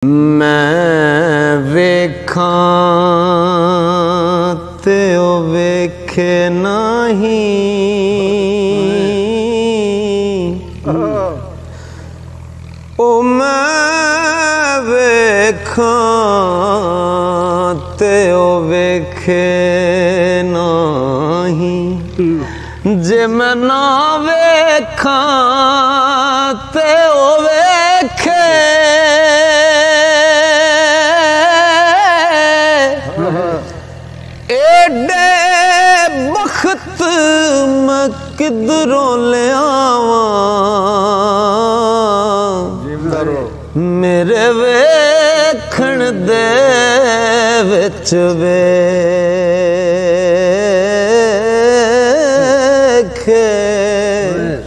मैं वेखां ते ओ वेखे नहीं, ओ मैं वेखां ते ओ वेखे नहीं, जे मैं ना वेखां ते ओ वेखे एडे बख्त मैं किधरों ले आवा, मेरे वेखण दे विच वेखे।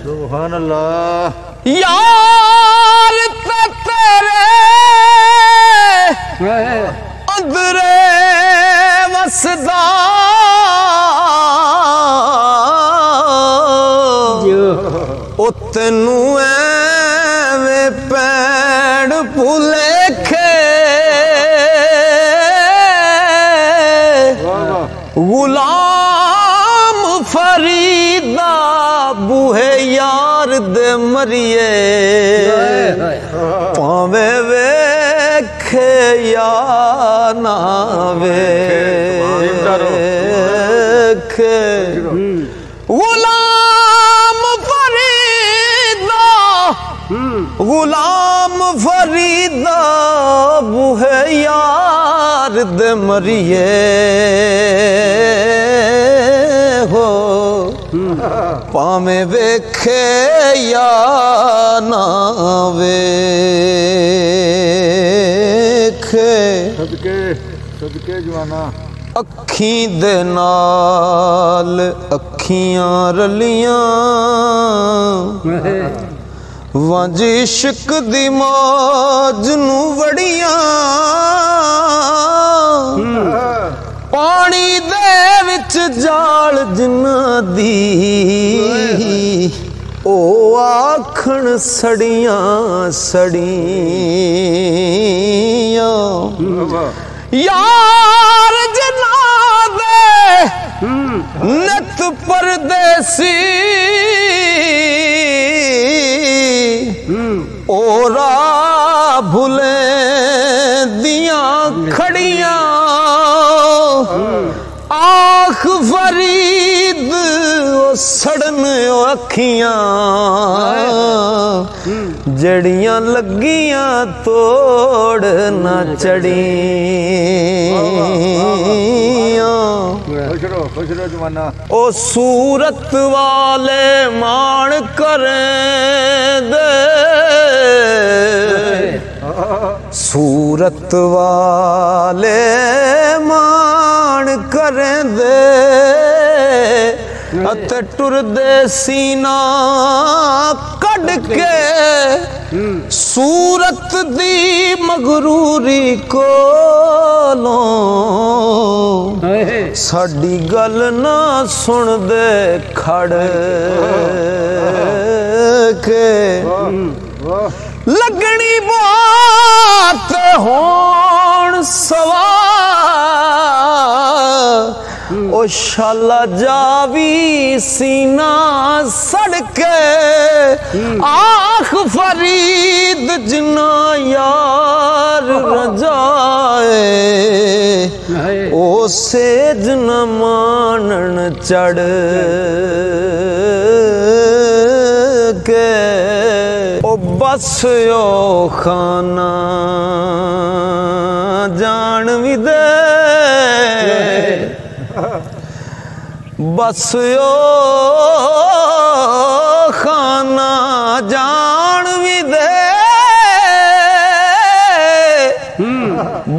सुभान अल्लाह। यार ते तेरे अंदरे वसदा ओ तेनू एवें पैड़ भुलेखे, गुलाम फरीदा बूहे यार दे मरिए, पावे वेखे या ना वेखे, गुलाम फरीदा, गुलाम फरीदा बूहे यार दे मरिए हो, पावे वेखे या ना वेखे। सदके सदके जवाना। अखी दे नाल अखियां रलियां, वंज इश्क दी मौज नू वड़ियां, पानी दे विच जाल जिन्ना दी ओ आखण सड़ियां सड़ियां, यार जना दे नत परदेसी ओरा भुले दियां खड़ियां, आख फरीद ओ सड़न ओ अखियां, जड़ियां लगियां तोड़ ना चढ़ियां। खुश रहो जवाना। ओ सूरत वाले मान करें दे, सूरत वाले मान करें दे, अते टुरदे सीना कढ़ के, सूरत दी मगरूरी कोलों साडी गल ना सुन दे खड़ के, लगनी बात होण सवा ओ शाला जावी सीना सड़के, आख फरीद जिन्ना यार रजाए ओ सेज न मानन चढ़ के, ओ बस ओ खाना जान भी दे, बस ओ खाना जान भी दे,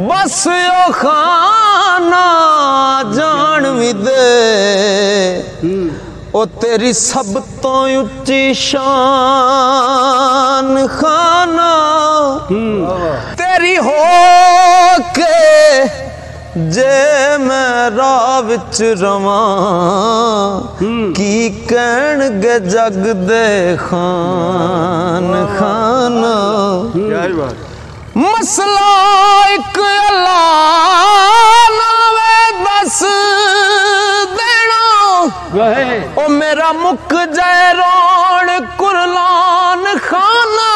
बस ओ खाना जान भी दे, ओ तेरी सब तो उच्ची शान खाना, तेरी हो के जे मैं राह विच रवां, की कहणगे जग दे खान खाना। मसला एक अल्लाह नावे दस देना ओ मेरा मुक जाए रोण कुरलान खाना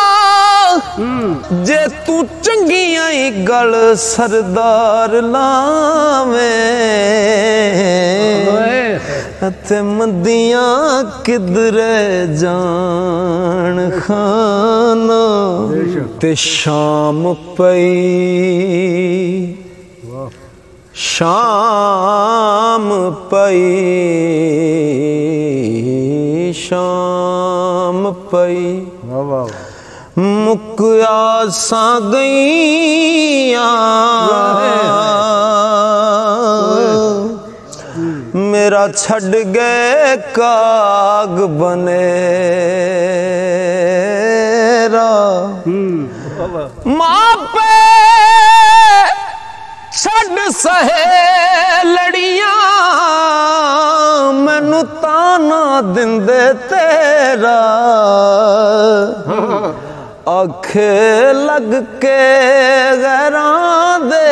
जे तू चंगियां ही गल सरदार लावे ते मंदियां किधरे जान खाना ते शाम पई शाम पई शाम पई मुक आसा गईया मेरा छड़ गए काग बनेरा माँ पे छड़ सहेलड़ियां मैनू ताना दिंदे तेरा आखे लग के गैरां दे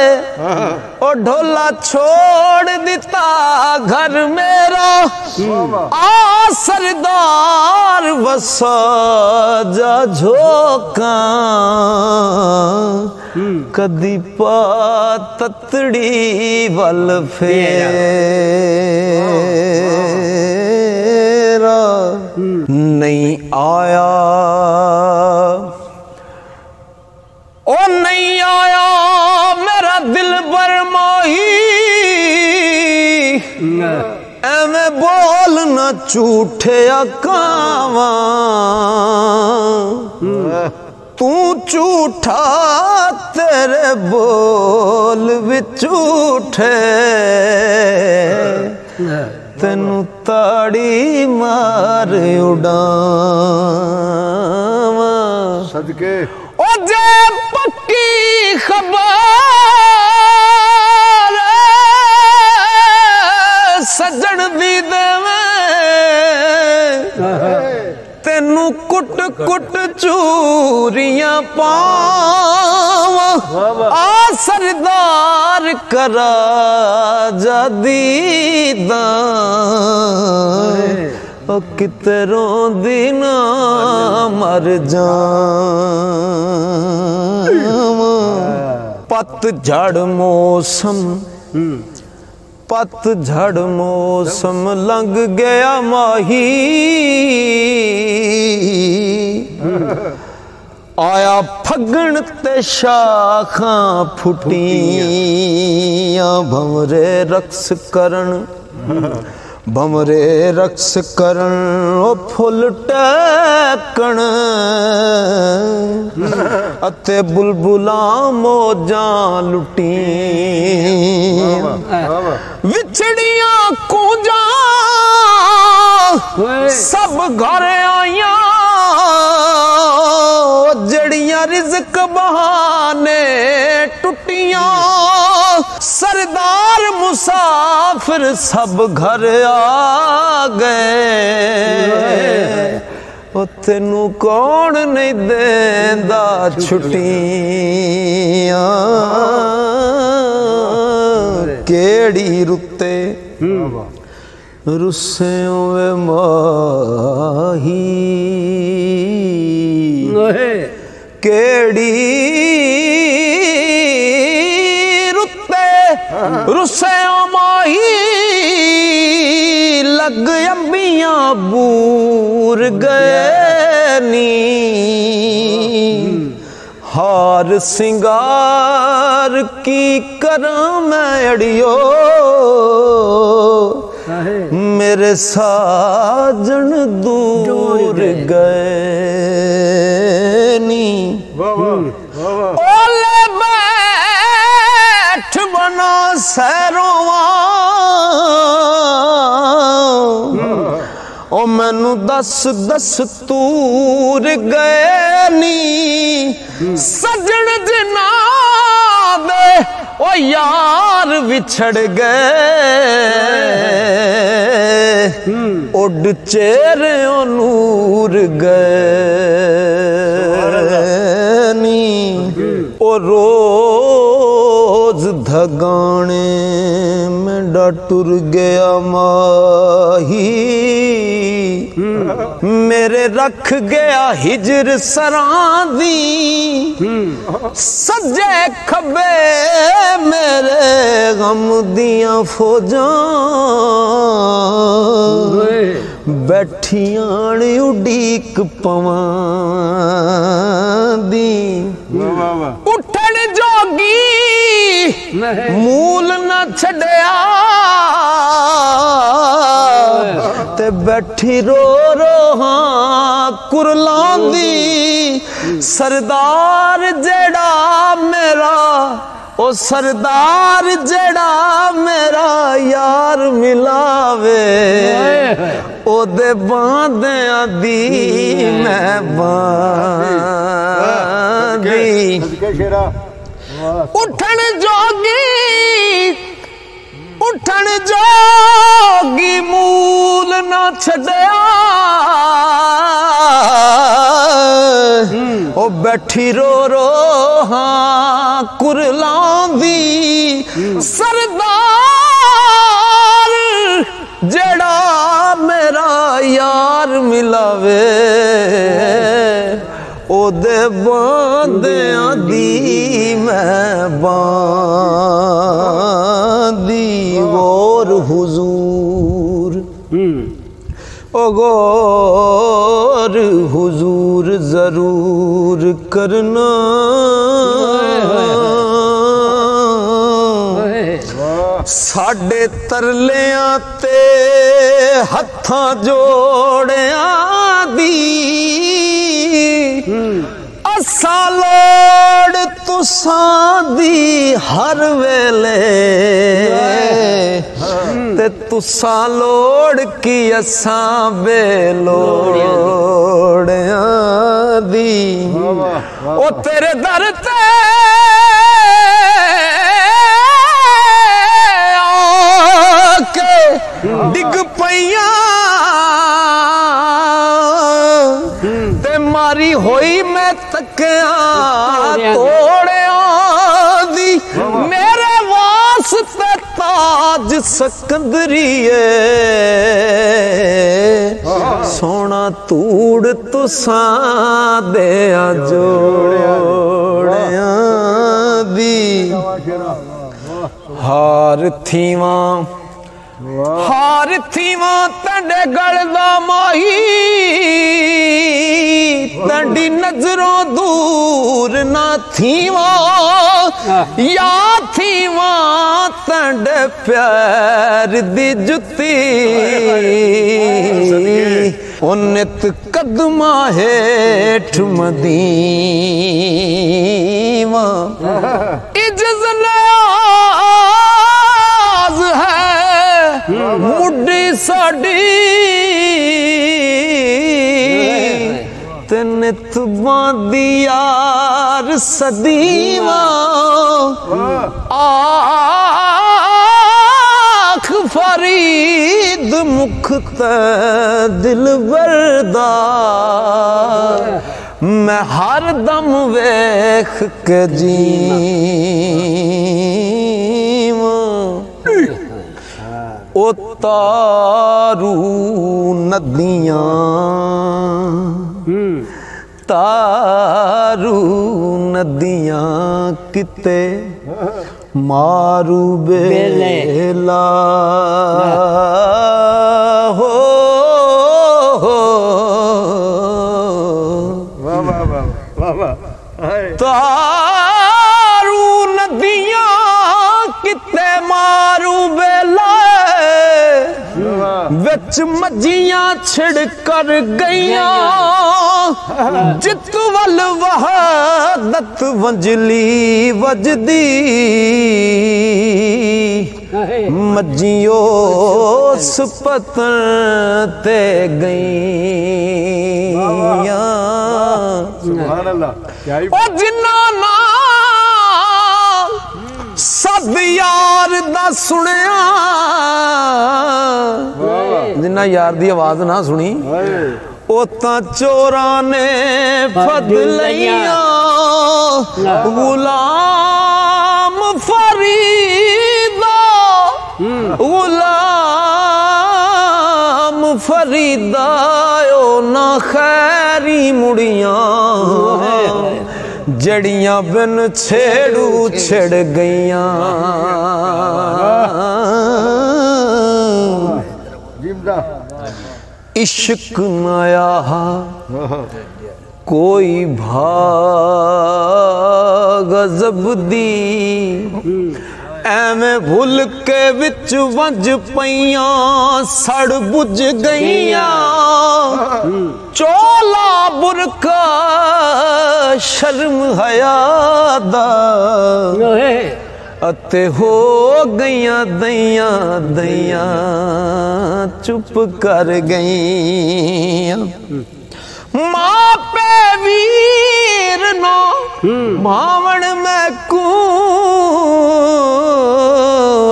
ओ ढोला छोड़ दिता घर मेरा आ सरदार वसा जा झोंका कदी पा ततड़ी वल फेरा नहीं आया ओ नहीं आया मेरा दिल बर माही एवें बोल न झूठे कावा तू झूठा तेरे बोल भी झूठे तेनू ताड़ी मार उड़ावा सदके ओ जे पक्की खबर सजन दी देवे तेनू कुट कुट चूरियां पावा आ सरदार करा जदीदा ओ कितरों दिन मर जावा पतझड़ मौसम पतझड़ मौसम लंघ गया माही आया फगण ते शाखां फुटियां भंवरे रक्स करन भंवरे रक्स करन ओ फुल टैकण अते बुलबुलां मौजां लुटियां विछड़ियां कूंजां सब घर आइयां जड़ियां रिज़्क बहाने टुटियां सरदार मुसाफिर सब घर आ गए ओ तेनू कौन नहीं देंदा छुट्टियां केड़ी रुते रुसे वे माही केड़ी रुते रुसे माही लग अंबियां बूर गए नी हार सिंगार की करा मैं अड़ियो मेरे साजन दूर गए नी ओले बैठ बना सैरोवा ओ मैनू दस दस तूर गए नी सजन जिना दे ओ यार विछड़ गए उड चेहरे नूर गए नी ओ रोज धगाने में डटुर गया माही मेरे रख गया हिजर सरांदी सज्जे खबे मेरे गम दियां फौजां बैठियां उड़ीक पवां दी उठण जोगी मूल न छड़या ते बैठी रो रो हाँ कुरलांदी सरदार जेड़ा मेरा ओ सरदार जेड़ा मेरा यार मिलावे ओदे बांधियां दी मैं बांधी उठण जोगी मूल ना छड़या ओ बैठी रो रो हाँ कुरलांदी सरदार जेड़ा मेरा यार मिलावे ओदे बांधियां दी मैं बांधी गौर हुजूर ओ गौर हुजूर जरूर करना साडे तरलियां ते हत्थां जोड़ियां दी असा लोड़ तुसां दी हर वेले ते तुसां लोड़ की असां बेलोड़ियां दी ओ तेरे दर ते आके डिग पईयां ते मारी होई मैं तकिया तोड़िया दी मेरे वास्ते ताज सकंदरीए सोना तूड़ तुसां देया जोड़िया दी हार थीवा तंडे गलदा माही तंडी नजरों दूर ना थीवा या थीवा तंडे प्यार दी जुती उन्नत कदमा हेठ मदीवा इज्जत नाज है मुड्डी साडी नित बांधी यार सदीवा आख फरीद मुख ते दिल बरदा मैं हर दम वेख के जीवा ओ तारू नदियां तारू नदियां किते मारू बेला हो तारू नदियां किते मारू बेला विच मजियां छिड़ कर गईया जित वल वहादत वंजली वजदी मजियो सुपतन ते गईया सुभान अल्लाह ओ जिन्ना नाम सब यार दा सुनिया जिन्ना यार दी आवाज ना सुनी ओ तां चोरां ने फद लईयां गुलाम फरीदा गुलाम फरीदा ओ ना खैरी मुड़ियां जड़ियां बिन छेड़ू छिड़ गईयां इश्क नया कोई भाग गजब दी ਐਵੇਂ ਭੁੱਲ ਕੇ ਵਿੱਚ ਵੰਜ ਪਈਆਂ ਸੜ ਬੁੱਝ ਗਈਆਂ ਚੋਲਾ ਬੁਰਕਾ ਸ਼ਰਮ ਹਯਾ ਦਾ ਅਤੇ ਹੋ ਗਈਆਂ ਦਈਆਂ ਦਈਆਂ ਚੁੱਪ ਕਰ ਗਈਆਂ ਮਾਪੇ ਵੀਰ ਨੋ ਭਾਵਣ ਮੈਂ ਕੂ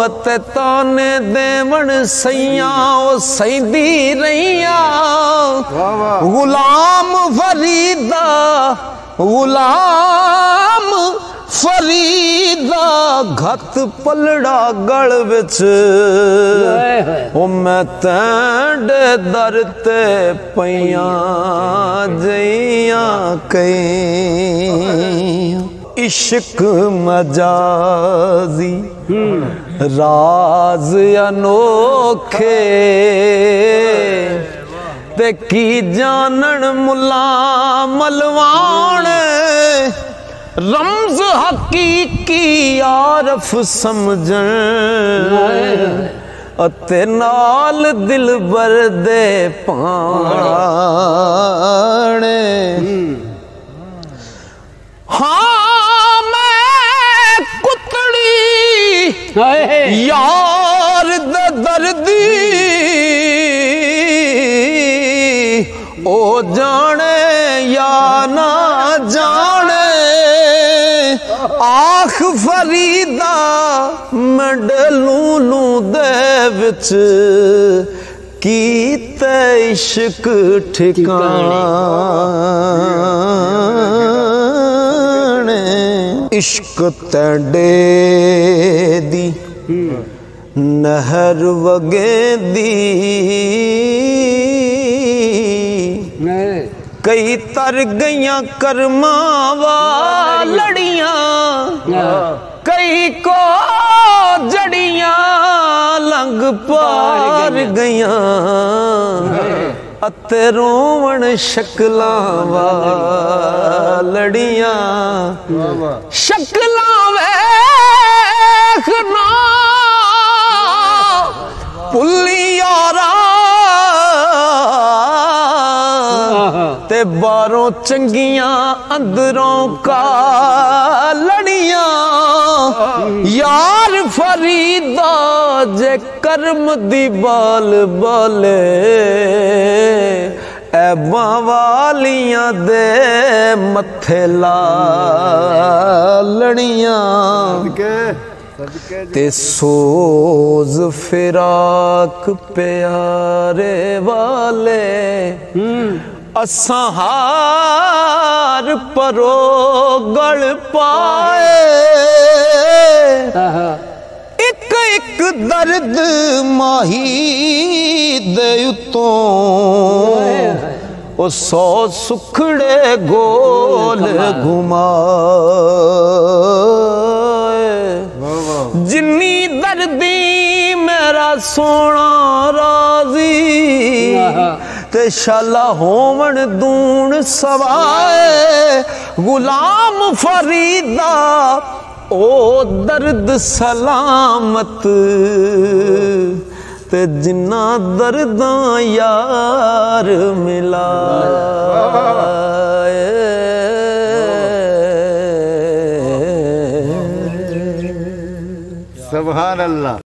ਅਤੇ ਤਾਨੇ ਦੇਵਣ ਸਈਆਂ ਉਹ ਸੈਂਦੀ ਰਹੀਆਂ ਗੁਲਾਮ ਫਰੀਦਾ ਗੁਲਾਮ फरीदा घत पलड़ा गल विच ओ मैं तैंडे दर ते पईयां जइयां कई इश्क मजाजी राज अनोखे ते की जानन मुला मलवाण रमज हकीकी आरफ समझण अते नाल दिल बर दे पाणे हाँ मैं कुतड़ी यार दे दर्दी ओ जाने या ना जाने आख फरीदा मंडलू दे विच कीते इश्क ठिकाने इश्क तड़े दी नहर वगेंदी कई तर गईयां कर्मा वालड़ियां कई को जड़ियां लंग पार गईयां अते रोवण शक्लां वालड़ियां शक्लां वेखना पुलियारा ते बारों चंगियां अंदरों का लड़ियां यार फरीदा जे कर्म दी बाल बाले ऐबां वालियां दे मथे ला लड़ियां ते सोज फिराक प्यारे वाले असां हार परो गल पाए एक एक दर्द माही दे उतों ओ सौ सुखड़े गोल घुमाए जिन्नी दर्दी मेरा सोना राजी ते शाला होवन दून सवाए गुलाम फरीदा ओ दर्द सलामत ते जिन्ना दर्दां यार मिलाए सुभान अल्लाह।